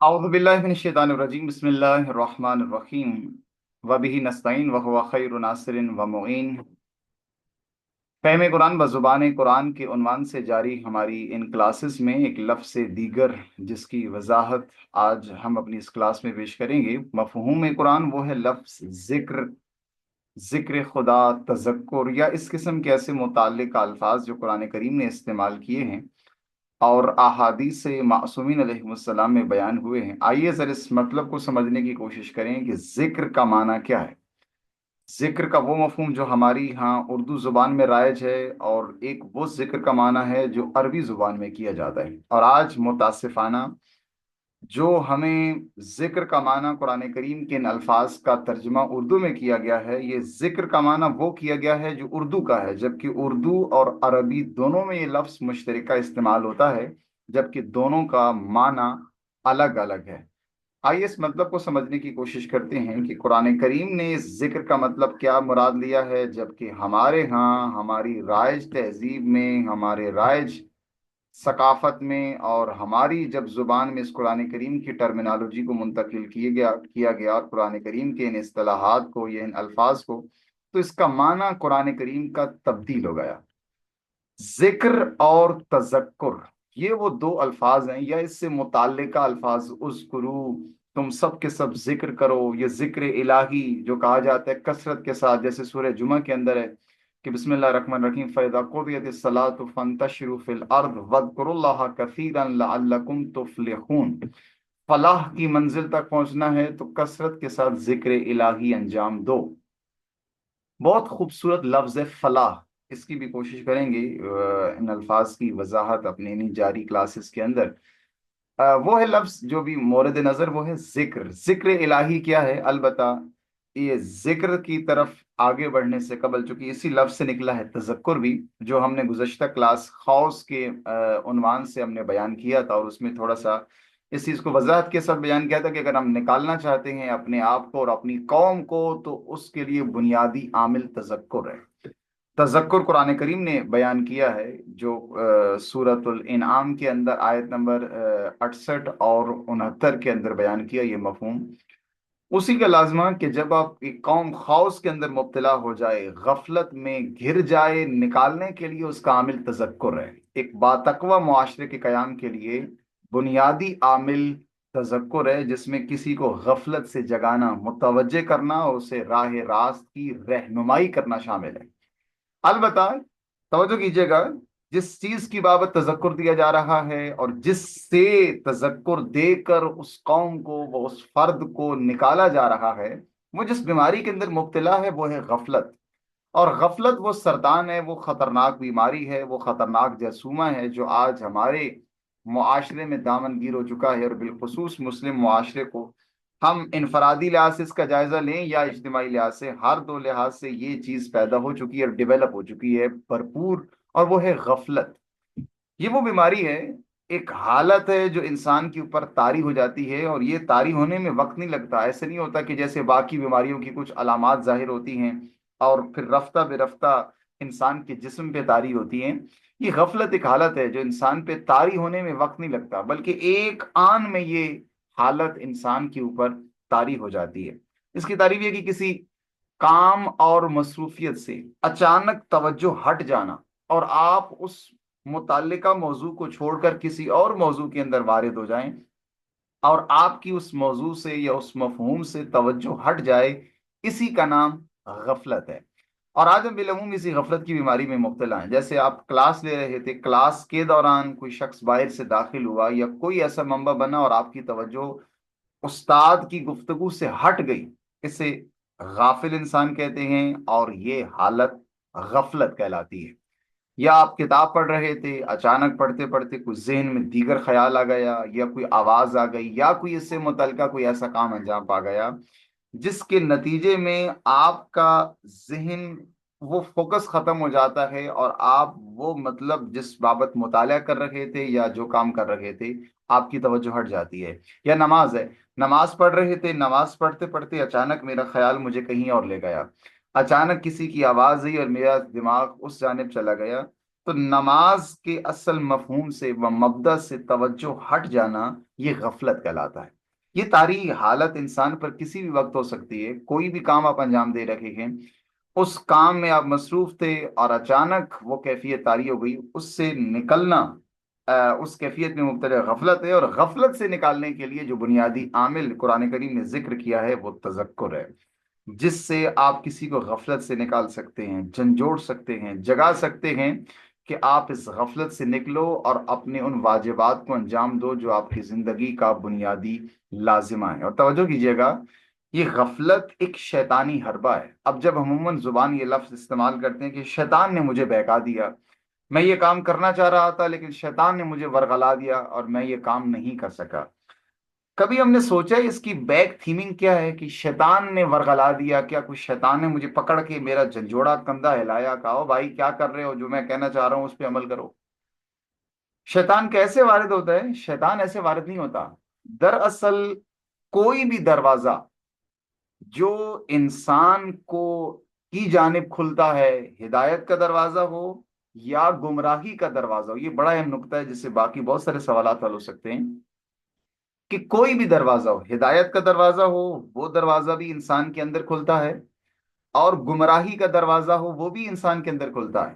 أعوذ بالله من الشيطان الرجيم بسم الله الرحمن الرحيم وبه نستعين وهو خير ناصر ومعين فہم قرآن بزبان قرآن کے عنوان سے جاری ہماری ان کلاسز میں ایک لفظ دیگر جس کی وضاحت آج ہم اپنی اس کلاس میں پیش کریں گے۔ مفہوم قرآن وہ ہے لفظ ذکر، ذکر خدا، تذکر یا اس قسم کے ایسے متعلق الفاظ جو قرآن کریم نے استعمال کیے ہیں اور احادیث معصومین علیہ السلام میں بیان ہوئے ہیں۔ آئیے ذرا اس مطلب کو سمجھنے کی کوشش کریں کہ ذکر کا معنی کیا ہے۔ ذکر کا وہ مفہوم جو ہماری ہاں اردو زبان میں رائج ہے، اور ایک وہ ذکر کا معنی ہے جو عربی زبان میں کیا جاتا ہے۔ اور آج متاسفانہ جو ہمیں ذکر کا معنی قرآن کریم کے ان الفاظ کا ترجمہ اردو میں کیا گیا ہے، یہ ذکر کا معنی وہ کیا گیا ہے جو اردو کا ہے، جبکہ اردو اور عربی دونوں میں یہ لفظ مشترکہ استعمال ہوتا ہے، جبکہ دونوں کا معنی الگ الگ ہے۔ آئیے اس مطلب کو سمجھنے کی کوشش کرتے ہیں کہ قرآن کریم نے اس ذکر کا مطلب کیا مراد لیا ہے، جبکہ ہمارے ہاں ہماری رائج تہذیب میں، ہمارے رائج ثقافت میں اور ہماری جب زبان میں اس قرآن کریم کی ٹرمینالوجی کو منتقل کیا گیا اور قرآن کریم کے ان اصطلاحات کو یا ان الفاظ کو، تو اس کا معنی قرآن کریم کا تبدیل ہو گیا۔ ذکر اور تذکر یہ وہ دو الفاظ ہیں یا اس سے متعلقہ الفاظ۔ اذکرو، تم سب کے سب ذکر کرو، یہ ذکر الہی جو کہا جاتا ہے کثرت کے ساتھ، جیسے سورہ جمعہ کے اندر ہے کہ بسم اللہ الرحمن الرحیم فَإِذَا قُضِيَتِ الصَّلَاةُ فَانتَشِرُوا فِي الْأَرْضِ وَاذْكُرُوا اللَّهَ كَثِيرًا لَعَلَّكُمْ تُفْلِحُونَ۔ فلاح کی منزل تک پہنچنا ہے تو کثرت کے ساتھ ذکر الہی انجام دو۔ بہت خوبصورت لفظ ہے فلاح، اس کی بھی کوشش کریں گے ان الفاظ کی وضاحت اپنے انہی جاری کلاسز کے اندر۔ وہ ہے لفظ جو بھی مورد نظر، وہ ہے ذکر۔ ذکر الہی کیا ہے؟ البتہ یہ ذکر کی طرف آگے بڑھنے سے قبل، چونکہ اسی لفظ سے نکلا ہے تذکر بھی، جو ہم نے گزشتہ کلاس خوص کے عنوان سے ہم نے بیان کیا تھا، اور اس میں تھوڑا سا اس چیز کو وضاحت کے ساتھ بیان کیا تھا کہ اگر ہم نکالنا چاہتے ہیں اپنے آپ کو اور اپنی قوم کو، تو اس کے لیے بنیادی عامل تذکر ہے۔ تذکر قرآن کریم نے بیان کیا ہے، جو سورۃ الانعام کے اندر آیت نمبر 68 اور 69 کے اندر بیان کیا یہ مفہوم۔ اسی کا لازمہ کہ جب آپ ایک قوم خوص کے اندر مبتلا ہو جائے، غفلت میں گر جائے، نکالنے کے لیے اس کا عامل تذکر ہے۔ ایک باتقوی معاشرے کے قیام کے لیے بنیادی عامل تذکر ہے، جس میں کسی کو غفلت سے جگانا، متوجہ کرنا اور اسے راہ راست کی رہنمائی کرنا شامل ہے۔ البتہ توجہ کیجیے گا، جس چیز کی بابت تذکر دیا جا رہا ہے اور جس سے تذکر دے کر اس قوم کو، وہ اس فرد کو نکالا جا رہا ہے، وہ جس بیماری کے اندر مبتلا ہے وہ ہے غفلت۔ اور غفلت وہ سرطان ہے، وہ خطرناک بیماری ہے، وہ خطرناک جرثومہ ہے جو آج ہمارے معاشرے میں دامن گیر ہو چکا ہے، اور بالخصوص مسلم معاشرے کو ہم انفرادی لحاظ سے اس کا جائزہ لیں یا اجتماعی لحاظ سے، ہر دو لحاظ سے یہ چیز پیدا ہو چکی ہے اور ڈیولپ ہو چکی ہے بھرپور، اور وہ ہے غفلت۔ یہ وہ بیماری ہے، ایک حالت ہے جو انسان کے اوپر طاری ہو جاتی ہے، اور یہ طاری ہونے میں وقت نہیں لگتا۔ ایسے نہیں ہوتا کہ جیسے باقی بیماریوں کی کچھ علامات ظاہر ہوتی ہیں اور پھر رفتہ بے رفتہ انسان کے جسم پہ طاری ہوتی ہیں۔ یہ غفلت ایک حالت ہے جو انسان پہ طاری ہونے میں وقت نہیں لگتا، بلکہ ایک آن میں یہ حالت انسان کے اوپر طاری ہو جاتی ہے۔ اس کی تعریف یہ کہ کسی کام اور مصروفیت سے اچانک توجہ ہٹ جانا، اور آپ اس متعلقہ موضوع کو چھوڑ کر کسی اور موضوع کے اندر وارد ہو جائیں، اور آپ کی اس موضوع سے یا اس مفہوم سے توجہ ہٹ جائے، اسی کا نام غفلت ہے۔ اور آج ہم بالعموم اسی غفلت کی بیماری میں مبتلا ہیں۔ جیسے آپ کلاس لے رہے تھے، کلاس کے دوران کوئی شخص باہر سے داخل ہوا یا کوئی ایسا منبع بنا اور آپ کی توجہ استاد کی گفتگو سے ہٹ گئی، اسے غافل انسان کہتے ہیں، اور یہ حالت غفلت کہلاتی ہے۔ یا آپ کتاب پڑھ رہے تھے، اچانک پڑھتے پڑھتے کوئی ذہن میں دیگر خیال آ گیا، یا کوئی آواز آ گئی، یا کوئی اس سے متعلقہ کوئی ایسا کام انجام پا گیا جس کے نتیجے میں آپ کا ذہن، وہ فوکس ختم ہو جاتا ہے، اور آپ وہ مطلب جس بابت مطالعہ کر رہے تھے یا جو کام کر رہے تھے، آپ کی توجہ ہٹ جاتی ہے۔ یا نماز ہے، نماز پڑھ رہے تھے، نماز پڑھتے پڑھتے اچانک میرا خیال مجھے کہیں اور لے گیا، اچانک کسی کی آواز آئی اور میرا دماغ اس جانب چلا گیا، تو نماز کے اصل مفہوم سے و مبدا سے توجہ ہٹ جانا یہ غفلت کہلاتا ہے۔ یہ طاری حالت انسان پر کسی بھی وقت ہو سکتی ہے، کوئی بھی کام آپ انجام دے رکھے ہیں، اس کام میں آپ مصروف تھے اور اچانک وہ کیفیت طاری ہو گئی، اس سے نکلنا اس کیفیت میں مبتلا غفلت ہے، اور غفلت سے نکالنے کے لیے جو بنیادی عامل قرآن کریم نے ذکر کیا ہے وہ تذکر ہے، جس سے آپ کسی کو غفلت سے نکال سکتے ہیں، جھنجھوڑ سکتے ہیں، جگا سکتے ہیں کہ آپ اس غفلت سے نکلو اور اپنے ان واجبات کو انجام دو جو آپ کی زندگی کا بنیادی لازمہ ہے۔ اور توجہ کیجیے گا، یہ غفلت ایک شیطانی حربہ ہے۔ اب جب عموماً زبان یہ لفظ استعمال کرتے ہیں کہ شیطان نے مجھے بہکا دیا، میں یہ کام کرنا چاہ رہا تھا لیکن شیطان نے مجھے ورغلا دیا اور میں یہ کام نہیں کر سکا، کبھی ہم نے سوچا اس کی بیک تھیمنگ کیا ہے کہ شیطان نے ورغلا دیا؟ کیا کوئی شیطان نے مجھے پکڑ کے میرا جھنجھوڑا کندھا ہلایا، کہا "او بھائی کیا کر رہے ہو، جو میں کہنا چاہ رہا ہوں اس پہ عمل کرو"؟ شیطان کیسے وارد ہوتا ہے؟ شیطان ایسے وارد نہیں ہوتا۔ دراصل کوئی بھی دروازہ جو انسان کو کی جانب کھلتا ہے، ہدایت کا دروازہ ہو یا گمراہی کا دروازہ ہو، یہ بڑا اہم نقطہ ہے جس سے باقی بہت سارے سوالات حل ہو سکتے ہیں، کہ کوئی بھی دروازہ ہو، ہدایت کا دروازہ ہو وہ دروازہ بھی انسان کے اندر کھلتا ہے، اور گمراہی کا دروازہ ہو وہ بھی انسان کے اندر کھلتا ہے۔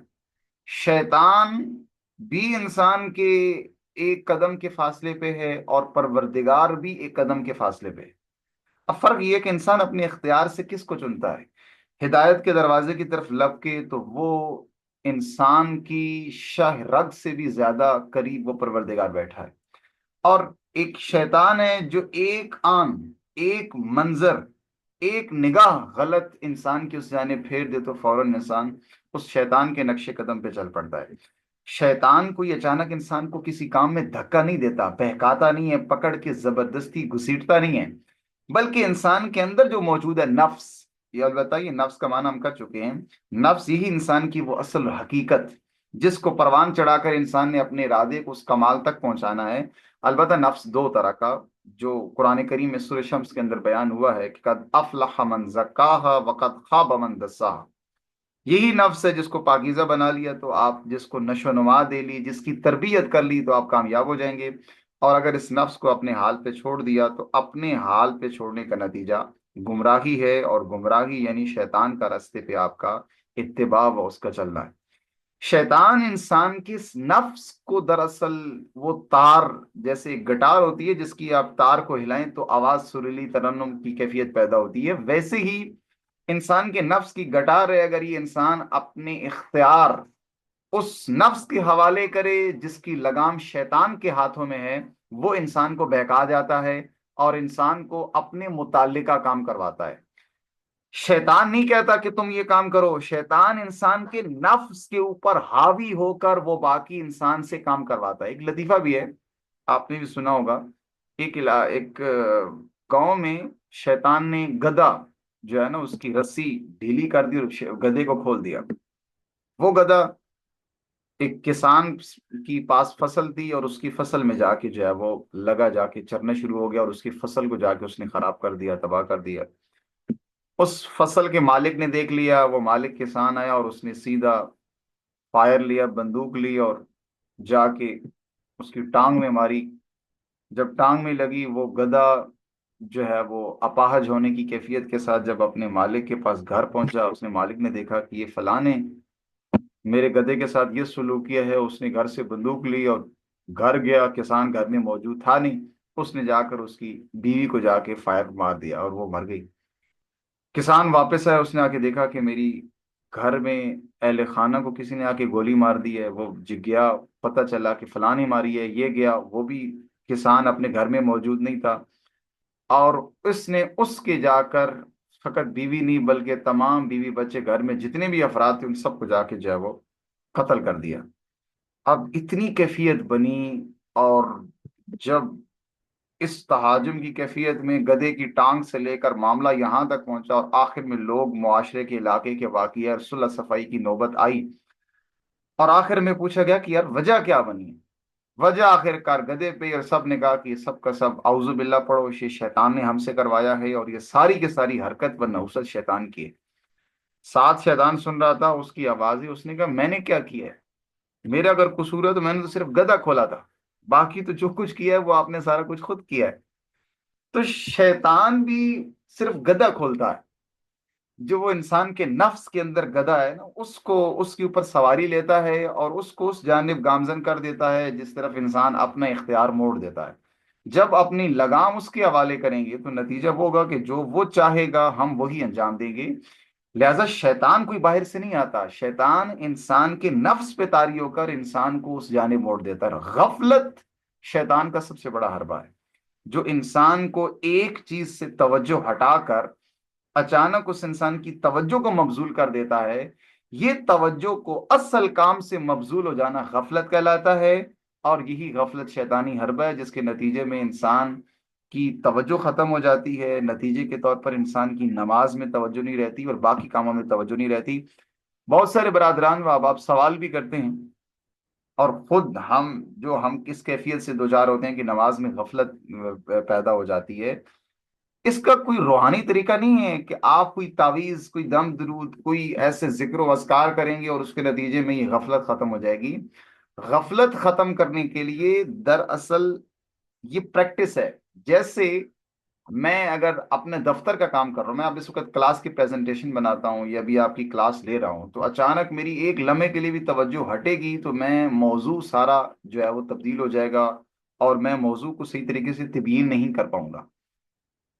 شیطان بھی انسان کے ایک قدم کے فاصلے پہ ہے اور پروردگار بھی ایک قدم کے فاصلے پہ ہے۔ اب فرق یہ ہے کہ انسان اپنے اختیار سے کس کو چنتا ہے۔ ہدایت کے دروازے کی طرف لب کے تو وہ انسان کی شاہ رگ سے بھی زیادہ قریب وہ پروردگار بیٹھا ہے، اور ایک شیطان ہے جو ایک آن، ایک منظر، ایک نگاہ غلط انسان کی اس جانب پھیر دے تو فوراً انسان اس شیطان کے نقش قدم پہ چل پڑتا ہے۔ شیطان کوئی اچانک انسان کو کسی کام میں دھکا نہیں دیتا، بہکاتا نہیں ہے، پکڑ کے زبردستی گھسیٹتا نہیں ہے، بلکہ انسان کے اندر جو موجود ہے نفس، یہ البتہ یہ نفس کا معنی ہم کر چکے ہیں، نفس یہی انسان کی وہ اصل حقیقت جس کو پروان چڑھا کر انسان نے اپنے ارادے کو اس کمال تک پہنچانا ہے۔ البتہ نفس دو طرح کا، جو قرآن کریم میں سورہ شمس کے اندر بیان ہوا ہے کہ قد افلح من زکاہا وقد خاب من دساہا، یہی نفس ہے جس کو پاکیزہ بنا لیا تو آپ، جس کو نشو و نما دے لی، جس کی تربیت کر لی تو آپ کامیاب ہو جائیں گے، اور اگر اس نفس کو اپنے حال پہ چھوڑ دیا تو اپنے حال پہ چھوڑنے کا نتیجہ گمراہی ہے، اور گمراہی یعنی شیطان کا راستے پہ آپ کا اتباع و اس کا چلنا ہے۔ شیطان انسان کی اس نفس کو دراصل وہ تار، جیسے گٹار ہوتی ہے جس کی آپ تار کو ہلائیں تو آواز سریلی ترنم کی کیفیت پیدا ہوتی ہے، ویسے ہی انسان کے نفس کی گٹار ہے، اگر یہ انسان اپنے اختیار اس نفس کے حوالے کرے جس کی لگام شیطان کے ہاتھوں میں ہے، وہ انسان کو بہکا جاتا ہے اور انسان کو اپنے متعلقہ کام کرواتا ہے۔ شیطان نہیں کہتا کہ تم یہ کام کرو، شیطان انسان کے نفس کے اوپر حاوی ہو کر وہ باقی انسان سے کام کرواتا ہے۔ ایک لطیفہ بھی ہے، آپ نے بھی سنا ہوگا، ایک گاؤں میں شیطان نے گدھا جو ہے نا اس کی رسی ڈھیلی کر دی اور گدھے کو کھول دیا۔ وہ گدھا ایک کسان کی پاس فصل تھی اور اس کی فصل میں جا کے جو ہے وہ لگا، جا کے چرنا شروع ہو گیا اور اس کی فصل کو جا کے اس نے خراب کر دیا، تباہ کر دیا۔ اس فصل کے مالک نے دیکھ لیا، وہ مالک کسان آیا اور اس نے سیدھا فائر لیا، بندوق لی اور جا کے اس کی ٹانگ میں ماری۔ جب ٹانگ میں لگی، وہ گدھا جو ہے وہ اپاہج ہونے کی کیفیت کے ساتھ جب اپنے مالک کے پاس گھر پہنچا، اس نے مالک نے دیکھا کہ یہ فلاں نے میرے گدھے کے ساتھ یہ سلوک کیا ہے، اس نے گھر سے بندوق لی اور گھر گیا، کسان گھر میں موجود تھا نہیں، اس نے جا کر اس کی بیوی کو جا کے فائر مار دیا اور وہ مر گئی۔ کسان واپس آیا، اس نے آ کے دیکھا کہ میری گھر میں اہل خانہ کو کسی نے آ کے گولی مار دی ہے۔ وہ گیا، پتہ چلا کہ فلاں نے ماری ہے، یہ گیا، وہ بھی کسان اپنے گھر میں موجود نہیں تھا، اور اس نے اس کے جا کر فقط بیوی نہیں بلکہ تمام بیوی بچے گھر میں جتنے بھی افراد تھے ان سب کو جا کے جو ہے وہ قتل کر دیا۔ اب اتنی کیفیت بنی، اور جب اس تہاجم کی کیفیت میں گدھے کی ٹانگ سے لے کر معاملہ یہاں تک پہنچا اور آخر میں لوگ معاشرے کے علاقے کے واقعہ صلح صفائی کی نوبت آئی، اور آخر میں پوچھا گیا کہ یار وجہ کیا بنی؟ وجہ آخر کار گدھے پہ، اور سب نے کہا کہ یہ سب کا سب اعوذ باللہ پڑھو، یہ شیطان نے ہم سے کروایا ہے، اور یہ ساری کی ساری حرکت و نحوست شیطان کی ہے۔ ساتھ شیطان سن رہا تھا، اس کی آواز ہی، اس نے کہا میں نے کیا کیا ہے؟ میرا اگر قصور ہے تو میں نے تو صرف گدھا کھولا تھا، باقی تو جو کچھ کیا ہے وہ آپ نے سارا کچھ خود کیا ہے۔ تو شیطان بھی صرف گدھا کھولتا ہے، جو وہ انسان کے نفس کے اندر گدھا ہے نا، اس کو اس کے اوپر سواری لیتا ہے اور اس کو اس جانب گامزن کر دیتا ہے جس طرف انسان اپنا اختیار موڑ دیتا ہے۔ جب اپنی لگام اس کے حوالے کریں گے تو نتیجہ وہ ہوگا کہ جو وہ چاہے گا ہم وہی انجام دیں گے۔ لہذا شیطان کوئی باہر سے نہیں آتا، شیطان انسان کے نفس پہ طاری ہو کر انسان کو اس جانب موڑ دیتا ہے۔ غفلت شیطان کا سب سے بڑا حربہ ہے، جو انسان کو ایک چیز سے توجہ ہٹا کر اچانک اس انسان کی توجہ کو مبذول کر دیتا ہے۔ یہ توجہ کو اصل کام سے مبذول ہو جانا غفلت کہلاتا ہے، اور یہی غفلت شیطانی حربہ ہے جس کے نتیجے میں انسان کی توجہ ختم ہو جاتی ہے، نتیجے کے طور پر انسان کی نماز میں توجہ نہیں رہتی اور باقی کاموں میں توجہ نہیں رہتی۔ بہت سارے برادران و احباب سوال بھی کرتے ہیں، اور خود ہم کس کیفیت سے دوچار ہوتے ہیں کہ نماز میں غفلت پیدا ہو جاتی ہے۔ اس کا کوئی روحانی طریقہ نہیں ہے کہ آپ کوئی تعویذ، کوئی دم درود، کوئی ایسے ذکر و اذکار کریں گے اور اس کے نتیجے میں یہ غفلت ختم ہو جائے گی۔ غفلت ختم کرنے کے لیے دراصل یہ پریکٹس ہے۔ جیسے میں اگر اپنے دفتر کا کام کر رہا ہوں، میں اب اس وقت کلاس کی پریزنٹیشن بناتا ہوں یا بھی آپ کی کلاس لے رہا ہوں، تو اچانک میری ایک لمحے کے لیے بھی توجہ ہٹے گی تو میں موضوع سارا جو ہے وہ تبدیل ہو جائے گا، اور میں موضوع کو صحیح طریقے سے تبیین نہیں کر پاؤں گا۔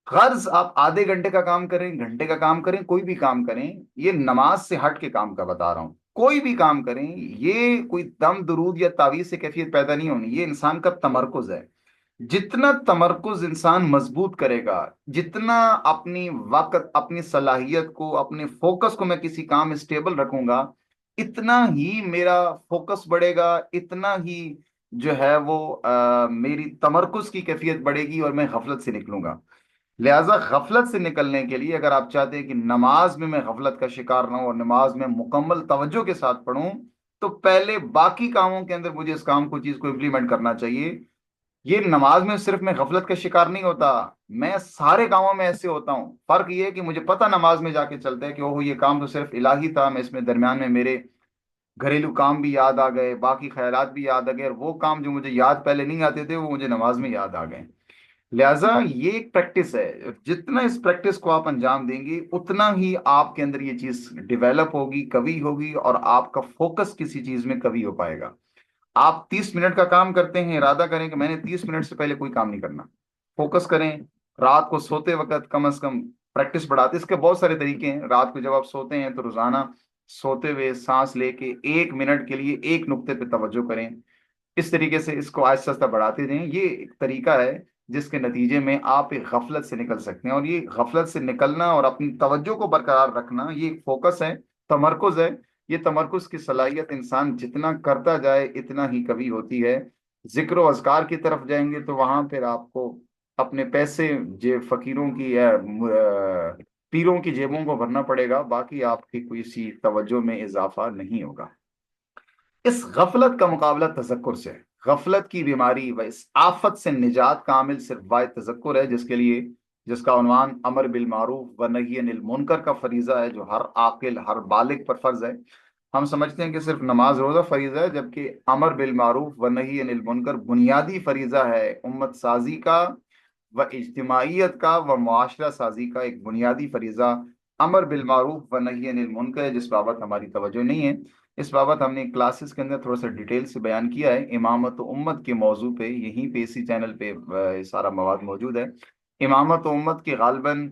غرض آپ آدھے گھنٹے کا کام کریں، گھنٹے کا کام کریں، کوئی بھی کام کریں، یہ نماز سے ہٹ کے کام کا بتا رہا ہوں، کوئی بھی کام کریں، یہ کوئی دم درود یا تعویذ سے کیفیت پیدا نہیں ہونی، یہ انسان کا تمرکز ہے۔ جتنا تمرکز انسان مضبوط کرے گا، جتنا اپنی وقت، اپنی صلاحیت کو، اپنے فوکس کو میں کسی کام میں اسٹیبل رکھوں گا، اتنا ہی میرا فوکس بڑھے گا، اتنا ہی جو ہے وہ میری تمرکز کی کیفیت بڑھے گی اور میں غفلت سے نکلوں گا۔ لہذا غفلت سے نکلنے کے لیے اگر آپ چاہتے ہیں کہ نماز میں غفلت کا شکار نہ ہوں اور نماز میں مکمل توجہ کے ساتھ پڑھوں، تو پہلے باقی کاموں کے اندر مجھے اس کام کو چیز کو امپلیمنٹ کرنا چاہیے۔ یہ نماز میں صرف میں غفلت کا شکار نہیں ہوتا، میں سارے کاموں میں ایسے ہوتا ہوں۔ فرق یہ ہے کہ مجھے پتہ نماز میں جا کے چلتا ہے کہ اوہ یہ کام تو صرف الہی تھا، میں اس میں درمیان میں میرے گھریلو کام بھی یاد آ گئے، باقی خیالات بھی یاد آ گئے، اور وہ کام جو مجھے یاد پہلے نہیں آتے تھے وہ مجھے نماز میں یاد آ گئے۔ لہٰذا یہ ایک پریکٹس ہے، جتنا اس پریکٹس کو آپ انجام دیں گے اتنا ہی آپ کے اندر یہ چیز ڈیولپ ہوگی، قوی ہوگی، اور آپ کا فوکس کسی چیز میں قوی ہو پائے گا۔ آپ 30 منٹ کا کام کرتے ہیں، ارادہ کریں کہ میں نے 30 منٹ سے پہلے کوئی کام نہیں کرنا، فوکس کریں۔ رات کو سوتے وقت کم از کم پریکٹس بڑھاتے، اس کے بہت سارے طریقے ہیں۔ رات کو جب آپ سوتے ہیں تو روزانہ سوتے ہوئے سانس لے کے 1 منٹ کے لیے ایک نقطے پہ توجہ کریں، اس طریقے سے اس کو آہستہ آہستہ بڑھاتے جائیں۔ یہ ایک طریقہ ہے جس کے نتیجے میں آپ ایک غفلت سے نکل سکتے ہیں، اور یہ غفلت سے نکلنا اور اپنی توجہ کو برقرار رکھنا یہ ایک فوکس ہے، تمرکز ہے۔ یہ تمرکز کی صلاحیت انسان جتنا کرتا جائے اتنا ہی قوی ہوتی ہے۔ ذکر و اذکار کی طرف جائیں گے تو وہاں پھر آپ کو اپنے پیسے فقیروں کی یا پیروں کی جیبوں کو بھرنا پڑے گا، باقی آپ کی کوئی سی توجہ میں اضافہ نہیں ہوگا۔ اس غفلت کا مقابلہ تذکر سے، غفلت کی بیماری و اس آفت سے نجات کا عامل صرف واحد تذکر ہے، جس کا عنوان امر بالمعروف و نہی عن المنکر کا فریضہ ہے، جو ہر عاقل، ہر بالغ پر فرض ہے۔ ہم سمجھتے ہیں کہ صرف نماز روزہ فریضہ ہے، جبکہ امر بالمعروف و نہی عن المنکر بنیادی فریضہ ہے امت سازی کا و اجتماعیت کا و معاشرہ سازی کا ایک بنیادی فریضہ امر بالمعروف و نہی عن المنکر ہے، جس بابت ہماری توجہ نہیں ہے۔ اس بابت ہم نے کلاسز کے اندر تھوڑا سا ڈیٹیل سے بیان کیا ہے، امامت و امت کے موضوع پہ یہیں پہ اسی چینل پہ یہ سارا مواد موجود ہے۔ امامت و امت کے غالباً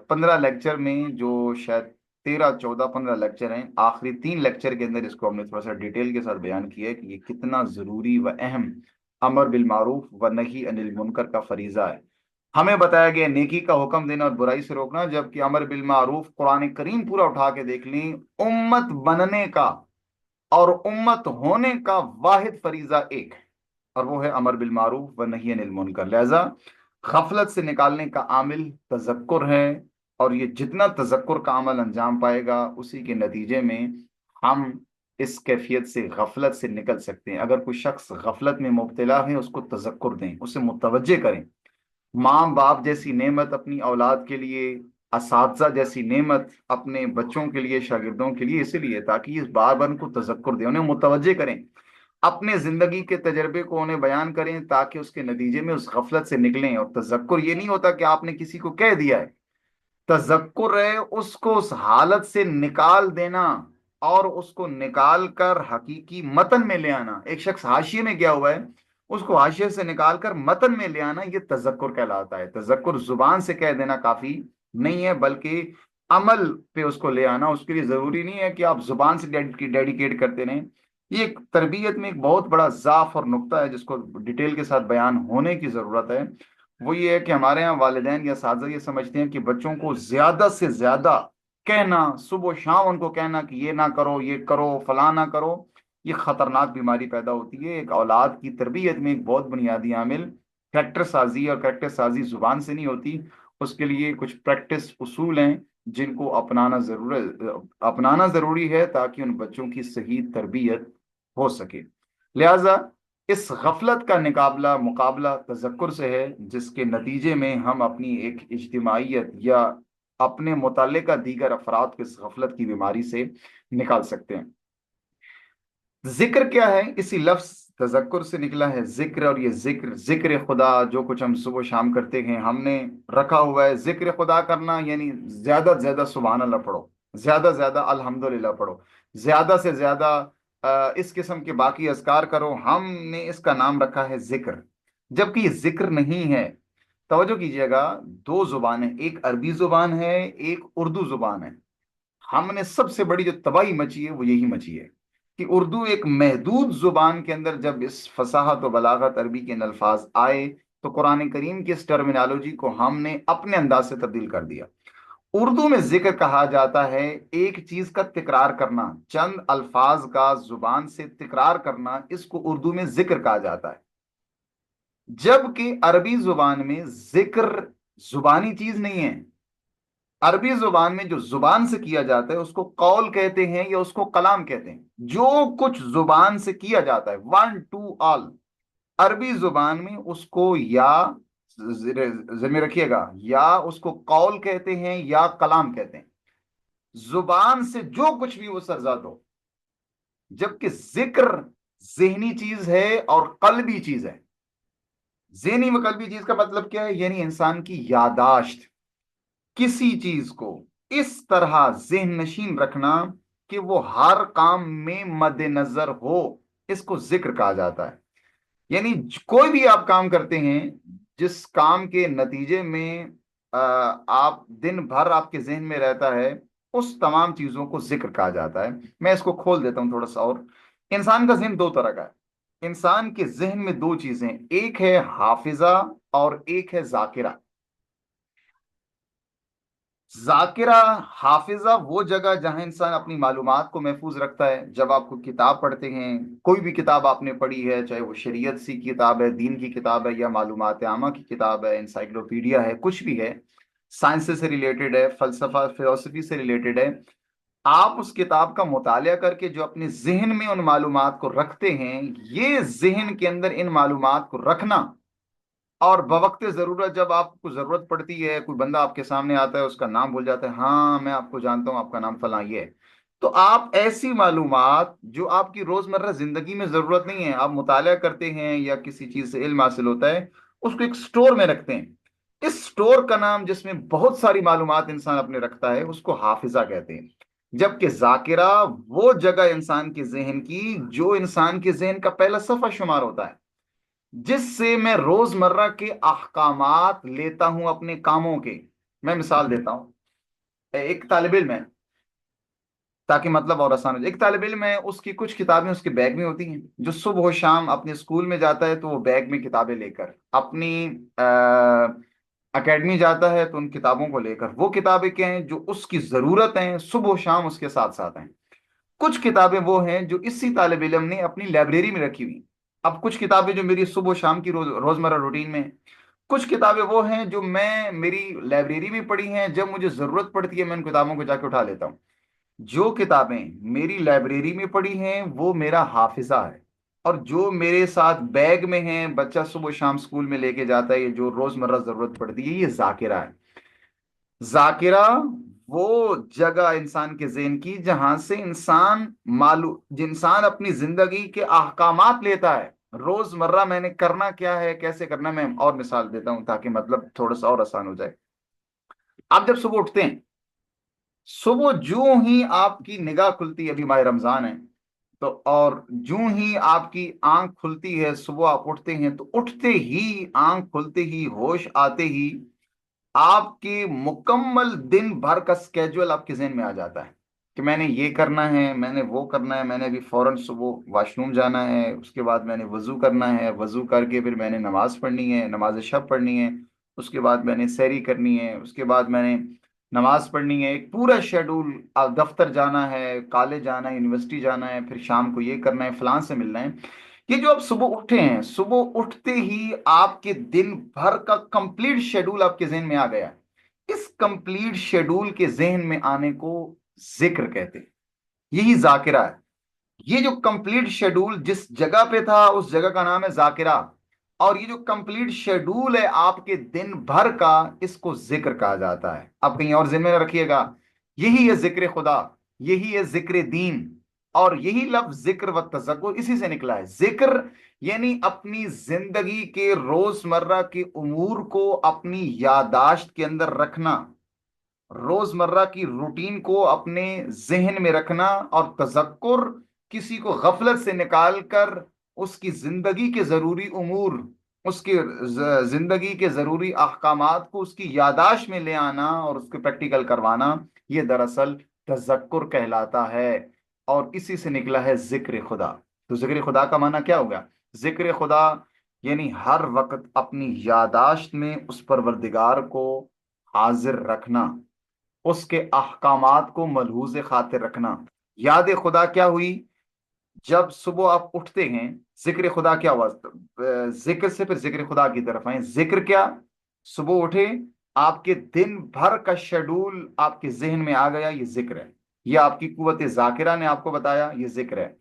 15 لیکچر میں، جو شاید 13 14 15 لیکچر ہیں، آخری 3 لیکچر کے اندر اس کو ہم نے تھوڑا سا ڈیٹیل کے ساتھ بیان کیا ہے کہ یہ کتنا ضروری و اہم امر بالمعروف و نہی عن المنکر کا فریضہ ہے۔ ہمیں بتایا گیا نیکی کا حکم دینا اور برائی سے روکنا، جبکہ امر بالمعروف قرآن کریم پورا اٹھا کے دیکھ لیں، امت بننے کا اور امت ہونے کا واحد فریضہ ایک ہے، اور وہ ہے امر بالمعروف و نہی عن المنکر۔ لہذا غفلت سے نکالنے کا عامل تذکر ہے، اور یہ جتنا تذکر کا عمل انجام پائے گا اسی کے نتیجے میں ہم اس کیفیت سے، غفلت سے نکل سکتے ہیں۔ اگر کوئی شخص غفلت میں مبتلا ہے اس کو تذکر دیں، اسے متوجہ کریں۔ ماں باپ جیسی نعمت اپنی اولاد کے لیے، اساتذہ جیسی نعمت اپنے بچوں کے لیے، شاگردوں کے لیے، اسی لیے تاکہ اس بار بار ان کو تذکر دیں، انہیں متوجہ کریں اپنے زندگی کے تجربے کو انہیں بیان کریں تاکہ اس کے نتیجے میں اس غفلت سے نکلیں. اور تذکر یہ نہیں ہوتا کہ آپ نے کسی کو کہہ دیا ہے، تذکر ہے اس کو اس حالت سے نکال دینا اور اس کو نکال کر حقیقی متن میں لے آنا. ایک شخص حاشیے میں گیا ہوا ہے، اس کو حاشیے سے نکال کر متن میں لے آنا، یہ تذکر کہلاتا ہے. تذکر زبان سے کہہ دینا کافی نہیں ہے، بلکہ عمل پہ اس کو لے آنا. اس کے لیے ضروری نہیں ہے کہ آپ زبان سے ڈیڈیکیٹ کرتے رہیں. یہ ایک تربیت میں ایک بہت بڑا ضعف اور نقطہ ہے جس کو ڈیٹیل کے ساتھ بیان ہونے کی ضرورت ہے. وہ یہ ہے کہ ہمارے یہاں والدین یا اساتذہ یہ سمجھتے ہیں کہ بچوں کو زیادہ سے زیادہ کہنا، صبح و شام ان کو کہنا کہ یہ نہ کرو، یہ کرو، فلاں نہ کرو، یہ خطرناک بیماری پیدا ہوتی ہے. ایک اولاد کی تربیت میں ایک بہت بنیادی عامل کریکٹر سازی، اور کریکٹر سازی زبان سے نہیں ہوتی. اس کے لیے کچھ پریکٹس اصول ہیں جن کو اپنانا ضروری ہے تاکہ ان بچوں کی صحیح تربیت ہو سکے. لہذا اس غفلت کا مقابلہ تذکر سے ہے، جس کے نتیجے میں ہم اپنی ایک اجتماعیت یا اپنے متعلقہ دیگر افراد کو اس غفلت کی بیماری سے نکال سکتے ہیں. ذکر کیا ہے؟ اسی لفظ تذکر سے نکلا ہے ذکر. اور یہ ذکر خدا جو کچھ ہم صبح و شام کرتے ہیں، ہم نے رکھا ہوا ہے. ذکر خدا کرنا یعنی زیادہ سے زیادہ سبحان اللہ پڑھو، زیادہ سے زیادہ الحمدللہ پڑھو، زیادہ سے زیادہ اس قسم کے باقی اذکار کرو. ہم نے اس کا نام رکھا ہے ذکر، جبکہ یہ ذکر نہیں ہے. توجہ کیجئے گا، دو زبانیں، ایک عربی زبان ہے، ایک اردو زبان ہے. ہم نے سب سے بڑی جو تباہی مچی ہے وہ یہی مچی ہے کہ اردو ایک محدود زبان کے اندر جب اس فصاحت و بلاغت عربی کے ان الفاظ آئے تو قرآن کریم کی اس ٹرمینالوجی کو ہم نے اپنے انداز سے تبدیل کر دیا. اردو میں ذکر کہا جاتا ہے ایک چیز کا تکرار کرنا، چند الفاظ کا زبان سے تکرار کرنا، اس کو اردو میں ذکر کہا جاتا ہے. جبکہ عربی زبان میں ذکر زبانی چیز نہیں ہے. عربی زبان میں جو زبان سے کیا جاتا ہے اس کو قول کہتے ہیں یا اس کو کلام کہتے ہیں. جو کچھ زبان سے کیا جاتا ہے، ون ٹو آل، عربی زبان میں اس کو یا ذہن میں رکھیے گا، یا اس کو قول کہتے ہیں یا کلام کہتے ہیں. زبان سے جو کچھ بھی وہ سرزاد ہو. جبکہ ذکر ذہنی چیز ہے اور قلبی چیز ہے. ذہنی و قلبی چیز کا مطلب کیا ہے؟ یعنی انسان کی یاداشت، کسی چیز کو اس طرح ذہن نشین رکھنا کہ وہ ہر کام میں مد نظر ہو، اس کو ذکر کہا جاتا ہے. یعنی کوئی بھی آپ کام کرتے ہیں جس کام کے نتیجے میں آپ دن بھر آپ کے ذہن میں رہتا ہے، اس تمام چیزوں کو ذکر کہا جاتا ہے. میں اس کو کھول دیتا ہوں تھوڑا سا. اور انسان کا ذہن دو طرح کا ہے. انسان کے ذہن میں دو چیزیں، ایک ہے حافظہ اور ایک ہے ذاکرہ. ذاکرہ، حافظہ وہ جگہ جہاں انسان اپنی معلومات کو محفوظ رکھتا ہے. جب آپ کو کتاب پڑھتے ہیں، کوئی بھی کتاب آپ نے پڑھی ہے، چاہے وہ شریعت سی کتاب ہے، دین کی کتاب ہے، یا معلومات عامہ کی کتاب ہے، انسائکلوپیڈیا ہے، کچھ بھی ہے، سائنس سے ریلیٹڈ ہے، فلسفہ فلسفی سے ریلیٹڈ ہے، آپ اس کتاب کا مطالعہ کر کے جو اپنے ذہن میں ان معلومات کو رکھتے ہیں، یہ ذہن کے اندر ان معلومات کو رکھنا، اور بوقت ضرورت جب آپ کو ضرورت پڑتی ہے، کوئی بندہ آپ کے سامنے آتا ہے، اس کا نام بھول جاتا ہے، ہاں میں آپ کو جانتا ہوں، آپ کا نام فلاں یہ ہے، تو آپ ایسی معلومات جو آپ کی روزمرہ زندگی میں ضرورت نہیں ہے، آپ مطالعہ کرتے ہیں یا کسی چیز سے علم حاصل ہوتا ہے، اس کو ایک سٹور میں رکھتے ہیں. اس سٹور کا نام جس میں بہت ساری معلومات انسان اپنے رکھتا ہے، اس کو حافظہ کہتے ہیں. جبکہ ذاکرہ وہ جگہ انسان کے ذہن کی جو انسان کے ذہن کا پہلا صفحہ شمار ہوتا ہے، جس سے میں روزمرہ کے احکامات لیتا ہوں اپنے کاموں کے. میں مثال دیتا ہوں. ایک طالب علم ہے، تاکہ مطلب اور آسان ہو جائے، ایک طالب علم ہے، اس کی کچھ کتابیں اس کے بیگ میں ہوتی ہیں. جو صبح و شام اپنے اسکول میں جاتا ہے تو وہ بیگ میں کتابیں لے کر اپنی اکیڈمی جاتا ہے تو ان کتابوں کو لے کر. وہ کتابیں کیا ہیں؟ جو اس کی ضرورت ہیں، صبح و شام اس کے ساتھ ساتھ ہیں. کچھ کتابیں وہ ہیں جو اسی طالب علم نے اپنی لائبریری میں رکھی ہوئی. اب کچھ کتابیں جو میری صبح و شام کی روزمرہ روٹین میں ہیں. کچھ کتابیں وہ ہیں جو میں میری لائبریری میں پڑھی ہیں، جب مجھے ضرورت پڑتی ہے میں ان کتابوں کو جا کے اٹھا لیتا ہوں. جو کتابیں میری لائبریری میں پڑھی ہیں وہ میرا حافظہ ہے، اور جو میرے ساتھ بیگ میں ہیں، بچہ صبح و شام اسکول میں لے کے جاتا ہے، یہ جو روزمرہ ضرورت پڑتی ہے، یہ ذاکرہ ہے. ذاکرہ وہ جگہ انسان کے ذہن کی جہاں سے انسان اپنی زندگی کے احکامات لیتا ہے، روز مرہ میں نے کرنا کیا ہے، کیسے کرنا ہے۔ میں اور مثال دیتا ہوں تاکہ مطلب تھوڑا سا اور آسان ہو جائے۔ آپ جب صبح اٹھتے ہیں، صبح جو ہی آپ کی نگاہ کھلتی ہے، ابھی ماہ رمضان ہے تو، اور جو ہی آپ کی آنکھ کھلتی ہے، صبح آپ اٹھتے ہیں تو اٹھتے ہی، آنکھ کھلتے ہی، ہوش آتے ہی آپ کے مکمل دن بھر کا سکیجول آپ کے ذہن میں آ جاتا ہے کہ میں نے یہ کرنا ہے، میں نے وہ کرنا ہے، میں نے ابھی فوراً صبح واش روم جانا ہے، اس کے بعد میں نے وضو کرنا ہے، وضو کر کے پھر میں نے نماز پڑھنی ہے، نماز شب پڑھنی ہے، اس کے بعد میں نے سحری کرنی ہے، اس کے بعد میں نے نماز پڑھنی ہے، ایک پورا شیڈول، دفتر جانا ہے، کالج جانا ہے، یونیورسٹی جانا ہے، پھر شام کو یہ کرنا ہے، فلاں سے ملنا ہے۔ یہ جو آپ صبح اٹھے ہیں، صبح اٹھتے ہی آپ کے دن بھر کا کمپلیٹ شیڈول آپ کے ذہن میں آ گیا۔ اس کمپلیٹ شیڈول کے ذہن میں آنے کو ذکر کہتے ہیں، یہی ذاکرہ ہے۔ یہ جو کمپلیٹ شیڈول جس جگہ پہ تھا، اس جگہ کا نام ہے ذاکرہ، اور یہ جو کمپلیٹ شیڈول ہے آپ کے دن بھر کا، اس کو ذکر کہا جاتا ہے۔ آپ کہیں اور ذہن میں رکھیے گا، یہی ہے ذکر خدا، یہی ہے ذکر دین، اور یہی لفظ ذکر و تذکر اسی سے نکلا ہے۔ ذکر یعنی اپنی زندگی کے روز مرہ کے امور کو اپنی یادداشت کے اندر رکھنا، روز مرہ کی روٹین کو اپنے ذہن میں رکھنا، اور تذکر کسی کو غفلت سے نکال کر اس کی زندگی کے ضروری امور، اس کی زندگی کے ضروری احکامات کو اس کی یاداشت میں لے آنا اور اس کو پریکٹیکل کروانا، یہ دراصل تذکر کہلاتا ہے، اور اسی سے نکلا ہے ذکر خدا۔ تو ذکر خدا کا معنی کیا ہوگا؟ ذکر خدا یعنی ہر وقت اپنی یاداشت میں اس پروردگار کو حاضر رکھنا، اس کے احکامات کو ملحوظ خاطر رکھنا۔ یاد خدا کیا ہوئی؟ جب صبح آپ اٹھتے ہیں، ذکر خدا کیا ہوا؟ ذکر سے پھر ذکر خدا کی طرف آئیں۔ ذکر کیا؟ صبح اٹھے، آپ کے دن بھر کا شیڈول آپ کے ذہن میں آ گیا، یہ ذکر ہے۔ یہ آپ کی قوت ذاکرہ نے آپ کو بتایا، یہ ذکر ہے۔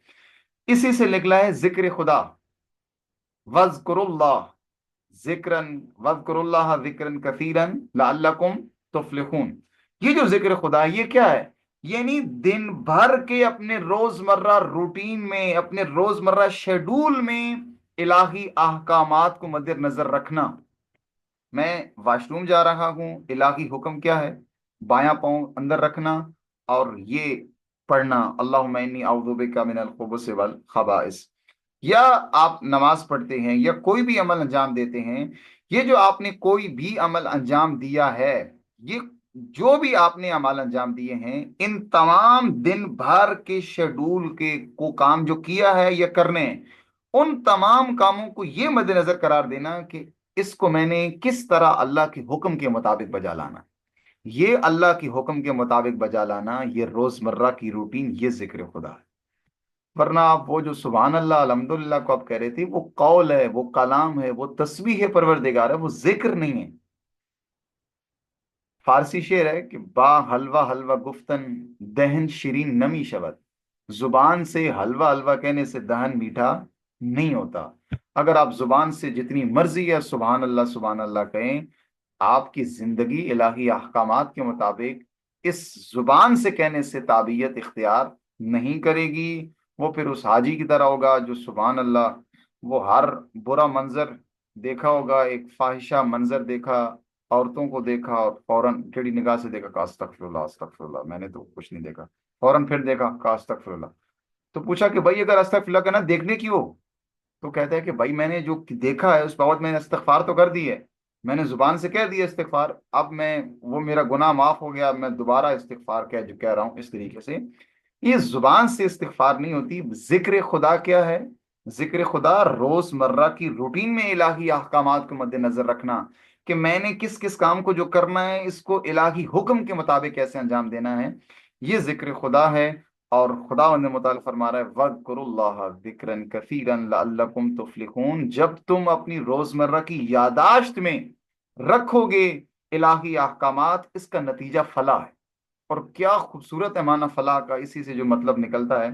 اسی سے نکلا ہے ذکر خدا، وذکر اللہ ذکرن، وذکر اللہ ذکرن کثیرن لعلکم تفلحون۔ یہ جو ذکر خدا ہے، یہ کیا ہے؟ یعنی دن بھر کے اپنے روزمرہ روٹین میں، اپنے روزمرہ شیڈول میں الہی احکامات کو مد نظر رکھنا۔ میں واش روم جا رہا ہوں، الہی حکم کیا ہے؟ بایاں پاؤں اندر رکھنا، اور یہ پڑھنا، اللہم انی اعوذ بک من الخبث والخبائث۔ یا آپ نماز پڑھتے ہیں یا کوئی بھی عمل انجام دیتے ہیں، یہ جو آپ نے کوئی بھی عمل انجام دیا ہے، یہ جو بھی آپ نے عمل انجام دیے ہیں، ان تمام دن بھر کے شیڈول کے کو کام جو کیا ہے یا کرنے ہیں، ان تمام کاموں کو یہ مد نظر قرار دینا کہ اس کو میں نے کس طرح اللہ کے حکم کے مطابق بجا لانا۔ یہ اللہ کے حکم کے مطابق بجا لانا، یہ روزمرہ کی روٹین، یہ ذکر خدا ہے۔ ورنہ آپ وہ جو سبحان اللہ الحمدللہ کو آپ کہہ رہے تھے، وہ قول ہے، وہ کلام ہے، وہ تسبیح پروردگار ہے، وہ ذکر نہیں ہے۔ فارسی شعر ہے کہ با حلوہ حلوہ گفتن دہن شیرین نمی شود۔ زبان سے حلوہ حلوہ کہنے سے دہن میٹھا نہیں ہوتا۔ اگر آپ زبان سے جتنی مرضی ہے سبحان اللہ کہیں، آپ کی زندگی الہی احکامات کے مطابق اس زبان سے کہنے سے تابعیت اختیار نہیں کرے گی۔ وہ پھر اس حاجی کی طرح ہوگا جو سبحان اللہ، وہ ہر برا منظر دیکھا ہوگا، ایک فاحشہ منظر دیکھا، عورتوں کو دیکھا، اور فوراً ٹیڑھی نگاہ سے دیکھا کہ استغفر اللہ استغفر اللہ، میں نے تو کچھ نہیں دیکھا، فوراً پھر دیکھا کہ استغفر اللہ۔ تو پوچھا کہ بھائی اگر استغفر اللہ کہنا دیکھنے کی ہو، تو کہتا ہے کہ بھائی میں نے جو دیکھا ہے اس بابت میں نے استغفار تو کر دی ہے، میں نے زبان سے کہہ دیا استغفار، اب میں وہ میرا گناہ معاف ہو گیا، میں دوبارہ استغفار کہہ رہا ہوں۔ اس طریقے سے یہ زبان سے استغفار نہیں ہوتی۔ ذکر خدا کیا ہے؟ ذکر خدا روز مرہ کی روٹین میں الہی احکامات کو مد نظر رکھنا کہ میں نے کس کس کام کو جو کرنا ہے، اس کو الہی حکم کے مطابق کیسے انجام دینا ہے، یہ ذکر خدا ہے۔ اور خدا نے متعال فرما رہا ہے وَاذْكُرُوا اللَّهَ ذِكْرًا كَثِيرًا لَعَلَّكُمْ تُفْلِحُونَ۔ جب تم اپنی روزمرہ کی یاداشت میں رکھو گے الہی احکامات، اس کا نتیجہ فلاح ہے۔ اور کیا خوبصورت ہے معنی فلاح کا، اسی سے جو مطلب نکلتا ہے۔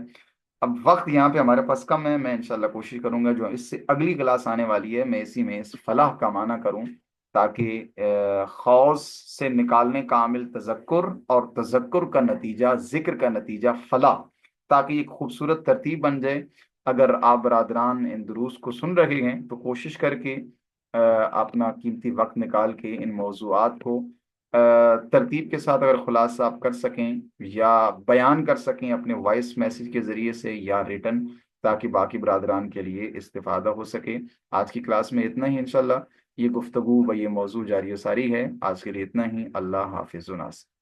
اب وقت یہاں پہ ہمارے پاس کم ہے، میں انشاءاللہ کوشش کروں گا جو اس سے اگلی کلاس آنے والی ہے میں اسی میں اس فلاح کا معنی کروں۔ تاکہ خوض سے نکالنے کا عامل تذکر، اور تذکر کا نتیجہ، ذکر کا نتیجہ فلاح، تاکہ ایک خوبصورت ترتیب بن جائے۔ اگر آپ برادران ان دروس کو سن رہے ہیں تو کوشش کر کے اپنا قیمتی وقت نکال کے ان موضوعات کو ترتیب کے ساتھ اگر خلاصہ آپ کر سکیں یا بیان کر سکیں اپنے وائس میسج کے ذریعے سے یا ریٹن، تاکہ باقی برادران کے لیے استفادہ ہو سکے۔ آج کی کلاس میں اتنا ہی انشاءاللہ، یہ گفتگو و یہ موضوع جاری و ساری ہے۔ آج کے لیے اتنا ہی، اللہ حافظ و ناصر۔